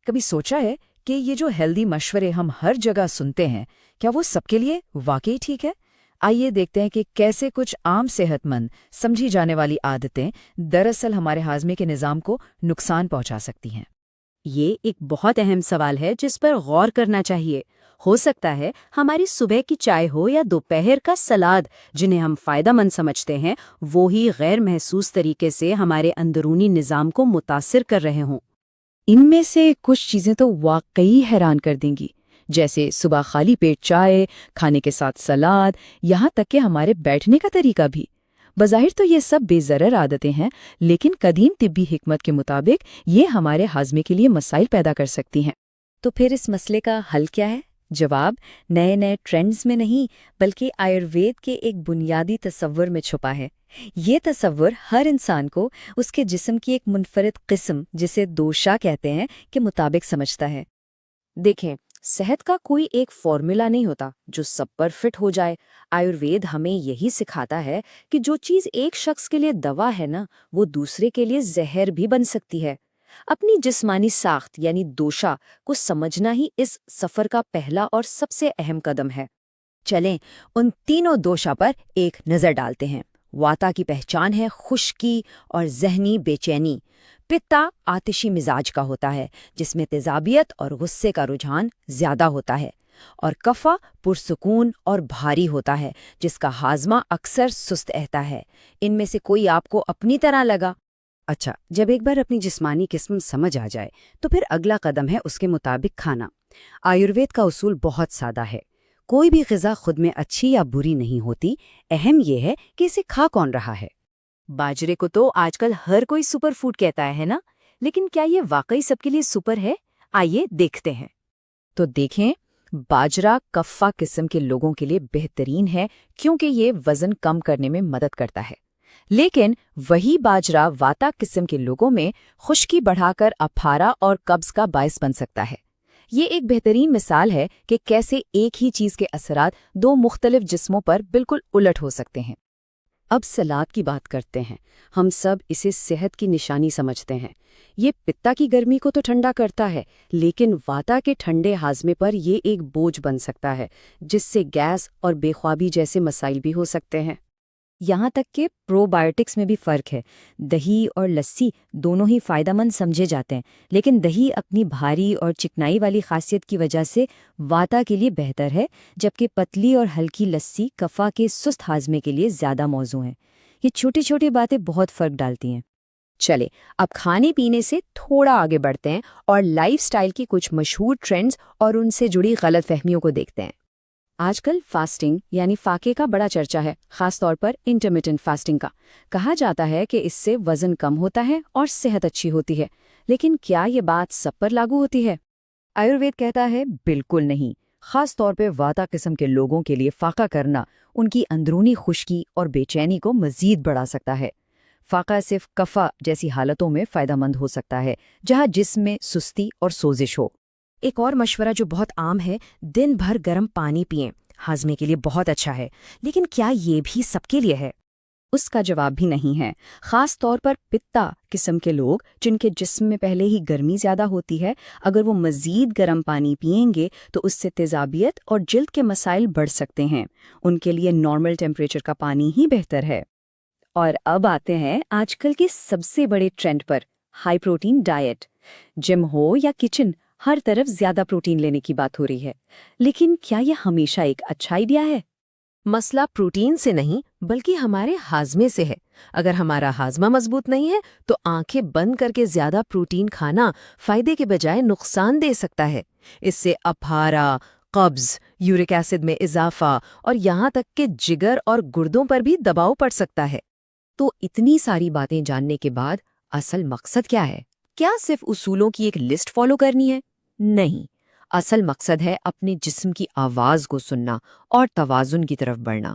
کبھی سوچا ہے کہ یہ جو ہیلدی مشورے ہم ہر جگہ سنتے ہیں، کیا وہ سب کے لیے واقعی ٹھیک ہے؟ آئیے دیکھتے ہیں کہ کیسے کچھ عام صحت مند سمجھی جانے والی عادتیں دراصل ہمارے ہاضمے کے نظام کو نقصان پہنچا سکتی ہیں۔ یہ ایک بہت اہم سوال ہے جس پر غور کرنا چاہیے۔ ہو سکتا ہے ہماری صبح کی چائے ہو یا دوپہر کا سلاد، جنہیں ہم فائدہ مند سمجھتے ہیں، وہی غیر محسوس طریقے سے ہمارے اندرونی نظام کو متاثر کر رہے ہوں۔ ان میں سے کچھ چیزیں تو واقعی حیران کر دیں گی، جیسے صبح خالی پیٹ چائے، کھانے کے ساتھ سلاد، یہاں تک کہ ہمارے بیٹھنے کا طریقہ بھی۔ بظاہر تو یہ سب بے ضرر عادتیں ہیں، لیکن قدیم طبی حکمت کے مطابق یہ ہمارے ہاضمے کے لیے مسائل پیدا کر سکتی ہیں۔ تو پھر اس مسئلے کا حل کیا ہے؟ جواب نئے ٹرینڈز میں نہیں، بلکہ آیوروید کے ایک بنیادی تصور میں چھپا ہے۔ یہ تصور ہر انسان کو اس کے جسم کی ایک منفرد قسم، جسے دوشا کہتے ہیں، کے مطابق سمجھتا ہے۔ دیکھیں، صحت کا کوئی ایک فارمولا نہیں ہوتا جو سب پر فٹ ہو جائے۔ آیوروید ہمیں یہی سکھاتا ہے کہ جو چیز ایک شخص کے لیے دوا ہے نا، وہ دوسرے کے لیے زہر بھی بن سکتی ہے۔ اپنی جسمانی ساخت یعنی دوشا کو سمجھنا ہی اس سفر کا پہلا اور سب سے اہم قدم ہے۔ چلیں ان تینوں دوشا پر ایک نظر ڈالتے ہیں۔ واتا کی پہچان ہے خشکی اور ذہنی بے چینی۔ پتا آتشی مزاج کا ہوتا ہے، جس میں تیزابیت اور غصے کا رجحان زیادہ ہوتا ہے، اور کفا پرسکون اور بھاری ہوتا ہے، جس کا ہاضمہ اکثر سست رہتا ہے۔ ان میں سے کوئی آپ کو اپنی طرح لگا؟ اچھا، جب ایک بار اپنی جسمانی قسم سمجھ آ جائے تو پھر اگلا قدم ہے اس کے مطابق کھانا۔ آیوروید کا اصول بہت سادہ ہے۔ کوئی بھی غذا خود میں اچھی یا بری نہیں ہوتی، اہم یہ ہے کہ اسے کھا کون رہا ہے۔ باجرے کو تو آج کل ہر کوئی سپر فوڈ کہتا ہے نا، لیکن کیا یہ واقعی سب کے لیے سپر ہے؟ آئیے دیکھتے ہیں۔ تو دیکھیں، باجرا کفا قسم کے لوگوں کے لیے بہترین ہے کیونکہ یہ وزن کم کرنے میں مدد کرتا ہے، لیکن وہی باجرا واتا قسم کے لوگوں میں خشکی بڑھا کر اپھارا اور قبض کا باعث بن سکتا ہے۔ یہ ایک بہترین مثال ہے کہ کیسے ایک ہی چیز کے اثرات دو مختلف جسموں پر بالکل الٹ ہو سکتے ہیں۔ اب سلاد کی بات کرتے ہیں۔ ہم سب اسے صحت کی نشانی سمجھتے ہیں۔ یہ پتا کی گرمی کو تو ٹھنڈا کرتا ہے، لیکن واتا کے ٹھنڈے ہاضمے پر یہ ایک بوجھ بن سکتا ہے، جس سے گیس اور بے خوابی جیسے مسائل بھی ہو سکتے ہیں۔ یہاں تک کہ پرو بایوٹکس میں بھی فرق ہے۔ دہی اور لسی دونوں ہی فائدہ مند سمجھے جاتے ہیں، لیکن دہی اپنی بھاری اور چکنائی والی خاصیت کی وجہ سے واتا کے لیے بہتر ہے، جبکہ پتلی اور ہلکی لسی کفا کے سست ہاضمے کے لیے زیادہ موزوں ہیں۔ یہ چھوٹی چھوٹی باتیں بہت فرق ڈالتی ہیں۔ چلے اب کھانے پینے سے تھوڑا آگے بڑھتے ہیں اور لائف سٹائل کی کچھ مشہور ٹرینڈز اور ان سے جڑی غلط فہمیوں کو دیکھتے ہیں۔ آج کل فاسٹنگ یعنی فاقے کا بڑا چرچا ہے، خاص طور پر انٹرمیٹنٹ فاسٹنگ کا۔ کہا جاتا ہے کہ اس سے وزن کم ہوتا ہے اور صحت اچھی ہوتی ہے، لیکن کیا یہ بات سب پر لاگو ہوتی ہے؟ آیوروید کہتا ہے بالکل نہیں۔ خاص طور پہ واتا قسم کے لوگوں کے لیے فاقہ کرنا ان کی اندرونی خشکی اور بے چینی کو مزید بڑھا سکتا ہے۔ فاقہ صرف کفا جیسی حالتوں میں فائدہ مند ہو سکتا ہے، جہاں جسم میں سستی اور سوزش ہو۔ ایک اور مشورہ جو بہت عام ہے، دن بھر گرم پانی پئیں، ہاضمے کے لیے بہت اچھا ہے، لیکن کیا یہ بھی سب کے لیے ہے؟ اس کا جواب بھی نہیں ہے۔ خاص طور پر پتا قسم کے لوگ جن کے جسم میں پہلے ہی گرمی زیادہ ہوتی ہے، اگر وہ مزید گرم پانی پئیں گے تو اس سے تیزابیت اور جلد کے مسائل بڑھ سکتے ہیں۔ ان کے لیے نارمل ٹیمپریچر کا پانی ہی بہتر ہے۔ اور اب آتے ہیں آج کل کے سب سے بڑے ٹرینڈ پر، ہائی پروٹین ڈائٹ۔ جم ہو یا کچن، ہر طرف زیادہ پروٹین لینے کی بات ہو رہی ہے، لیکن کیا یہ ہمیشہ ایک اچھا آئیڈیا ہے؟ مسئلہ پروٹین سے نہیں بلکہ ہمارے ہاضمے سے ہے۔ اگر ہمارا ہاضمہ مضبوط نہیں ہے تو آنکھیں بند کر کے زیادہ پروٹین کھانا فائدے کے بجائے نقصان دے سکتا ہے۔ اس سے اپھارا، قبض، یورک ایسڈ میں اضافہ اور یہاں تک کہ جگر اور گردوں پر بھی دباؤ پڑ سکتا ہے۔ تو اتنی ساری باتیں جاننے کے بعد اصل مقصد کیا ہے؟ کیا صرف اصولوں کی ایک لسٹ فالو کرنی ہے؟ نہیں، اصل مقصد ہے اپنے جسم کی آواز کو سننا اور توازن کی طرف بڑھنا۔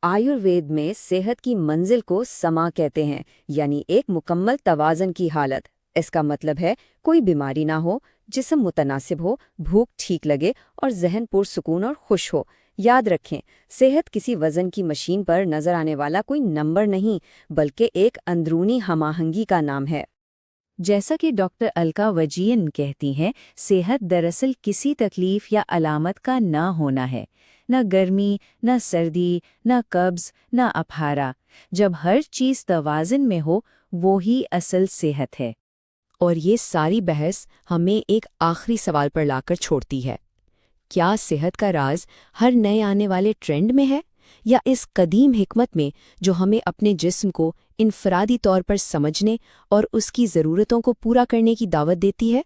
آیوروید میں صحت کی منزل کو سما کہتے ہیں، یعنی ایک مکمل توازن کی حالت۔ اس کا مطلب ہے کوئی بیماری نہ ہو، جسم متناسب ہو، بھوک ٹھیک لگے اور ذہن پرسکون اور خوش ہو۔ یاد رکھیں، صحت کسی وزن کی مشین پر نظر آنے والا کوئی نمبر نہیں، بلکہ ایک اندرونی ہم آہنگی کا نام ہے۔ جیسا کہ ڈاکٹر الکا وجین کہتی ہیں، صحت دراصل کسی تکلیف یا علامت کا نہ ہونا ہے، نہ گرمی، نہ سردی، نہ قبض، نہ اپہارا۔ جب ہر چیز توازن میں ہو، وہی اصل صحت ہے۔ اور یہ ساری بحث ہمیں ایک آخری سوال پر لا کر چھوڑتی ہے۔ کیا صحت کا راز ہر نئے آنے والے ٹرینڈ میں ہے، یا اس قدیم حکمت میں جو ہمیں اپنے جسم کو انفرادی طور پر سمجھنے اور اس کی ضرورتوں کو پورا کرنے کی دعوت دیتی ہے؟